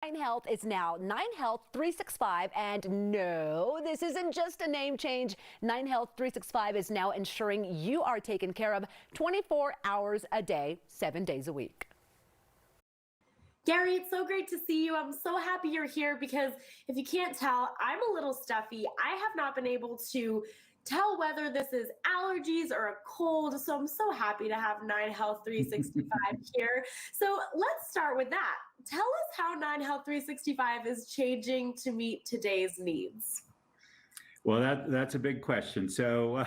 9Health is now 9Health 365, and no, this isn't just a name change. 9Health 365 is now ensuring you are taken care of 24 hours a day, 7 days a week. Gary, it's so great to see you. I'm so happy you're here because if you can't tell, I'm a little stuffy. I have not been able to tell whether this is allergies or a cold. So I'm so happy to have 9Health 365 here. So let's start with that. Tell us how 9Health 365 is changing to meet today's needs. Well, that's a big question. So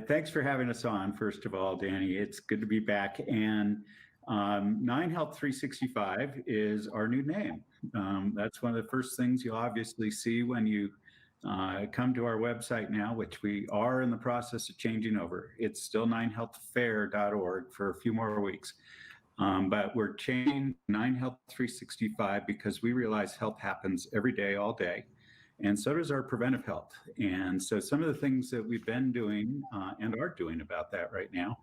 thanks for having us on, first of all, Danny. It's good to be back. And 9Health 365 is our new name. That's one of the first things you'll obviously see when you come to our website now, which we are in the process of changing over. It's still 9healthfair.org for a few more weeks. But we're changing 9Health 365 because we realize health happens every day, all day. And so does our preventive health. And so some of the things that we've been doing and are doing about that right now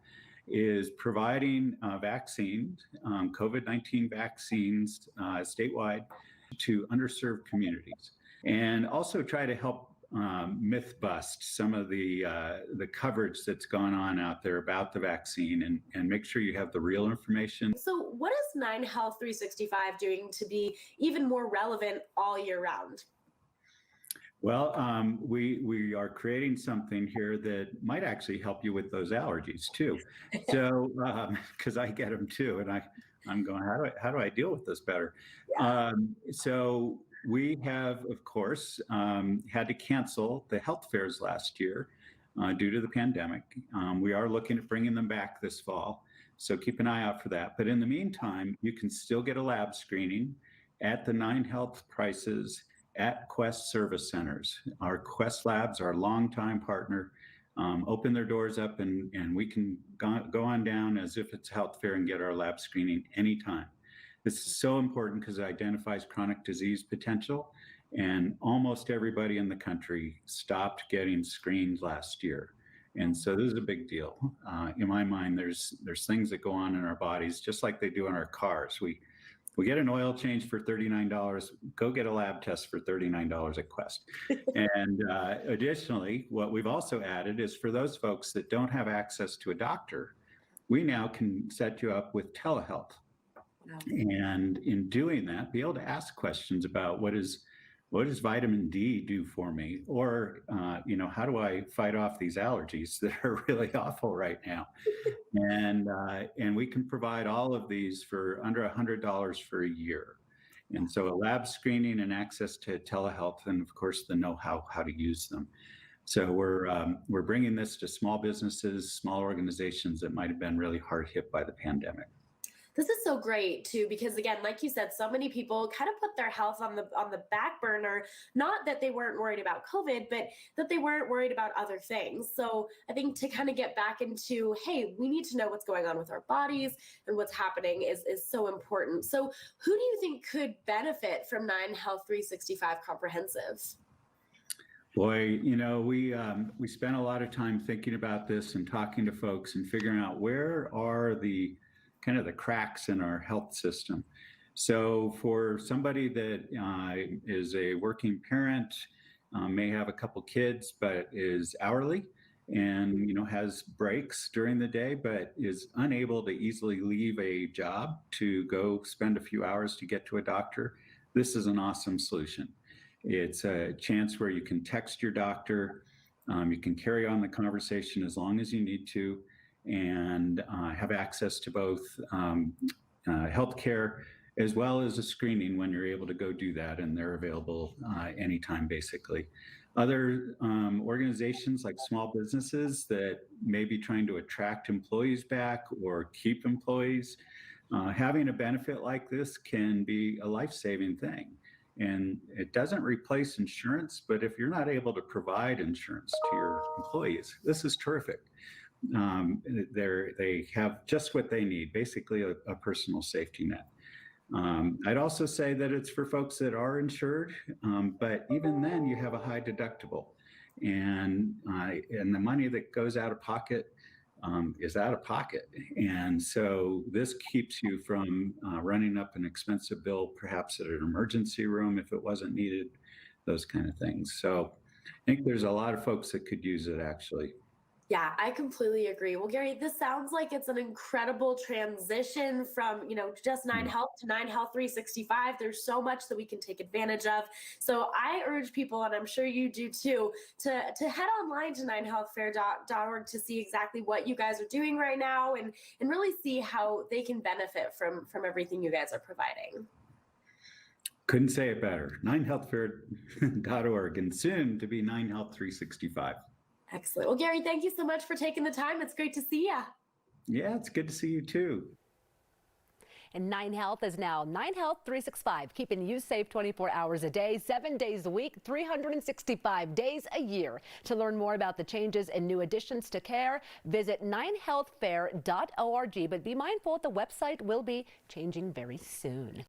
is providing vaccines, COVID-19 vaccines statewide to underserved communities. And also try to help myth bust some of the coverage that's gone on out there about the vaccine and make sure you have the real information. So what is 9Health 365 doing to be even more relevant all year round? Well, we are creating something here that might actually help you with those allergies too. So, because I get them too, and I'm going, how do I deal with this better? Yeah. So we have, of course, had to cancel the health fairs last year due to the pandemic. We are looking at bringing them back this fall, so keep an eye out for that. But in the meantime, you can still get a lab screening at the 9Health prices at Quest Service Centers. Our Quest Labs, our longtime partner, open their doors up and we can go on down as if it's a health fair and get our lab screening anytime. This is so important because it identifies chronic disease potential, and almost everybody in the country stopped getting screened last year. And so this is a big deal. In my mind, there's things that go on in our bodies, just like they do in our cars. We get an oil change for $39, go get a lab test for $39 at Quest. And additionally, what we've also added is for those folks that don't have access to a doctor, we now can set you up with telehealth. Wow. And in doing that, be able to ask questions about what does vitamin D do for me? Or, how do I fight off these allergies that are really awful right now? And we can provide all of these for under $100 for a year. And so a lab screening and access to telehealth, and of course the know-how how to use them. So we're bringing this to small businesses, small organizations that might have been really hard hit by the pandemic. This is so great too, because again, like you said, so many people kind of put their health on the back burner, not that they weren't worried about COVID, but that they weren't worried about other things. So I think to kind of get back into, hey, we need to know what's going on with our bodies and what's happening is so important. So who do you think could benefit from 9Health 365 Comprehensive? Boy, we spent a lot of time thinking about this and talking to folks and figuring out where are the kind of the cracks in our health system. So for somebody that is a working parent, may have a couple kids, but is hourly and has breaks during the day, but is unable to easily leave a job to go spend a few hours to get to a doctor, this is an awesome solution. It's a chance where you can text your doctor, you can carry on the conversation as long as you need to, and have access to both healthcare as well as a screening when you're able to go do that, and they're available anytime basically. Other organizations like small businesses that may be trying to attract employees back or keep employees, having a benefit like this can be a life-saving thing. And it doesn't replace insurance, but if you're not able to provide insurance to your employees, this is terrific. They have just what they need, basically a personal safety net. I'd also say that it's for folks that are insured, but even then you have a high deductible, and the money that goes out of pocket is out of pocket. And so this keeps you from running up an expensive bill, perhaps at an emergency room if it wasn't needed, those kind of things. So I think there's a lot of folks that could use it actually. Yeah, I completely agree. Well, Gary, this sounds like it's an incredible transition from, just 9Health to 9Health 365. There's so much that we can take advantage of. So I urge people, and I'm sure you do too, to head online to 9healthfair.org to see exactly what you guys are doing right now and really see how they can benefit from everything you guys are providing. Couldn't say it better. 9healthfair.org and soon to be 9Health 365. Excellent. Well, Gary, thank you so much for taking the time. It's great to see you. Yeah, it's good to see you too. And 9Health is now 9Health 365, keeping you safe 24 hours a day, 7 days a week, 365 days a year. To learn more about the changes and new additions to care, visit 9healthfair.org. But be mindful, the website will be changing very soon.